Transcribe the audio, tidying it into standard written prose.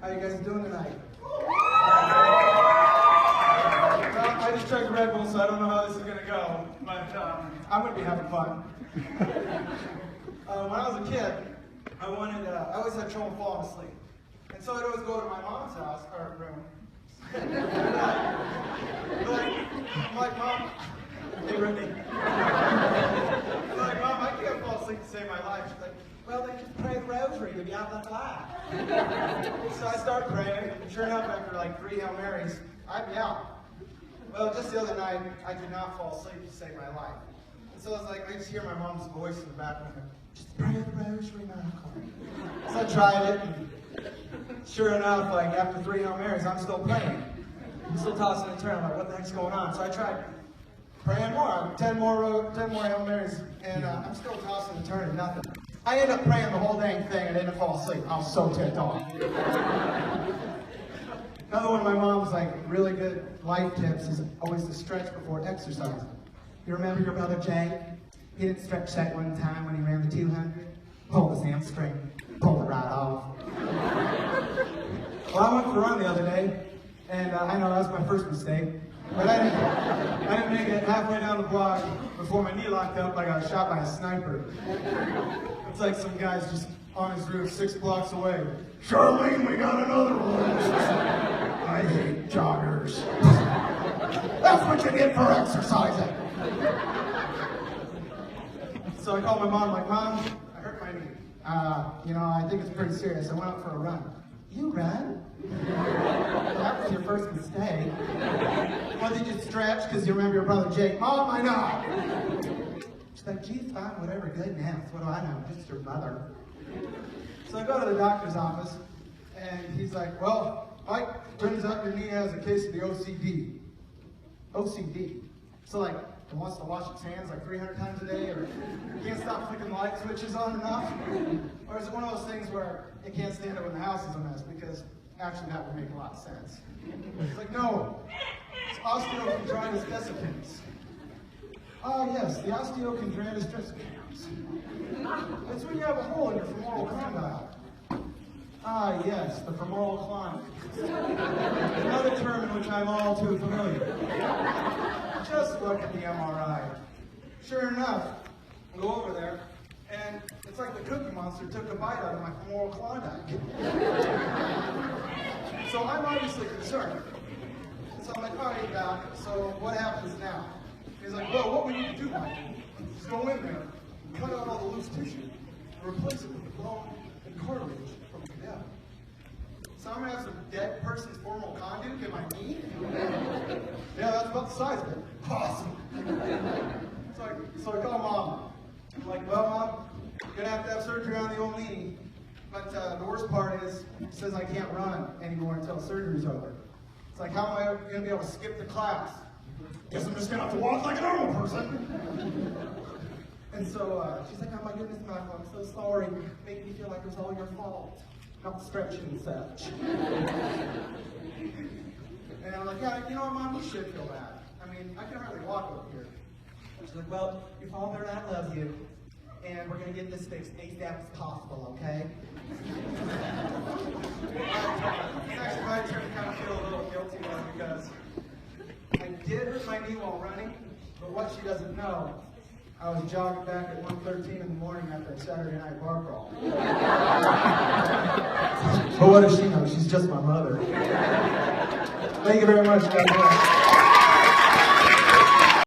How you guys doing tonight? Well, I just chugged Red Bull, so I don't know how this is going to go, but I'm going to be having fun. When I was a kid, I always had trouble falling asleep. And so I'd always go to my mom's house, or room. I'm like, Mom, hey, Brittany. I'm like, Mom, I can't fall asleep to save my life. She's like, well, then just pray the rosary to be out that life. So I start praying, and sure enough, after like 3 Hail Marys, I'd be out. Well, just the other night, I could not fall asleep to save my life. And so I was like, I just hear my mom's voice in the background, just pray the rosary, miracle. So I tried it, and sure enough, like after 3 Hail Marys, I'm still praying. I'm still tossing and turning, like what the heck's going on? So I tried praying more, 10 more Hail Marys, and I'm still tossing and turning, nothing. I ended up praying the whole dang thing and didn't fall asleep. I was so ticked off. Another one of my mom's like really good life tips is always to stretch before exercise. You remember your brother Jay? He didn't stretch that one time when he ran the 200. Pulled his hamstring, pulled it right off. Well, I went for a run the other day, and I know that was my first mistake, but I didn't make it halfway down the block before my knee locked up like I was shot by a sniper. It's like some guy's just on his roof 6 blocks away. Charlene, we got another one. I hate joggers. That's what you get for exercising. So I called my mom, like, Mom, I hurt my knee. I think it's pretty serious. I went out for a run. You run? That was your first mistake. Well, did you stretch because you remember your brother Jake? Mom, I know. She's like, geez, fine, whatever, good naps. What do I know? Just your mother. So I go to the doctor's office, and he's like, well, Mike, turns out your knee has a case of the OCD. OCD. So like, it wants to wash its hands like 300 times a day, or it can't stop flicking light switches on and off? Or is it one of those things where it can't stand it when the house is a mess? Because actually that would make a lot of sense. It's like, no, it's osteochondritis dissecans. Ah, yes, the osteochondritis dissecans. It's when you have a hole in your femoral condyle. Ah, yes, the femoral condyle. Another term in which I'm all too familiar. Just look at the MRI. Sure enough, I go over there, and it's like the Cookie Monster took a bite out of my femoral Klondike. So I'm obviously concerned. So I'm like, all right, Doc, so what happens now? He's like, well, what we need to do, Mike, is go in there, cut out all the loose tissue, and replace it with the bone and cartilage from the cadaver. So I'm going to have some dead person's femoral conduit in my knee? Yeah, that's about the size of it. Awesome. So I call Mom. I'm like, well, Mom, you're going to have surgery on the old knee. But the worst part is, it says I can't run anymore until surgery's over. It's like, how am I going to be able to skip the class? Guess I'm just going to have to walk like a normal person. And so she's like, oh my goodness, Michael, I'm so sorry. Make me feel like it was all your fault. Not stretching and such. And I'm like, yeah, you know what, Mom, you should feel bad. I mean, I can hardly walk over here. She's like, well, your father and I love you, and we're going to get this fixed ASAP as possible, okay? It's actually my turn to kind of feel a little guilty though, because I did hurt my knee while running, but what she doesn't know, I was jogging back at 1:13 in the morning after a Saturday night bar crawl. But what does she know? She's just my mother. Thank you very much, guys.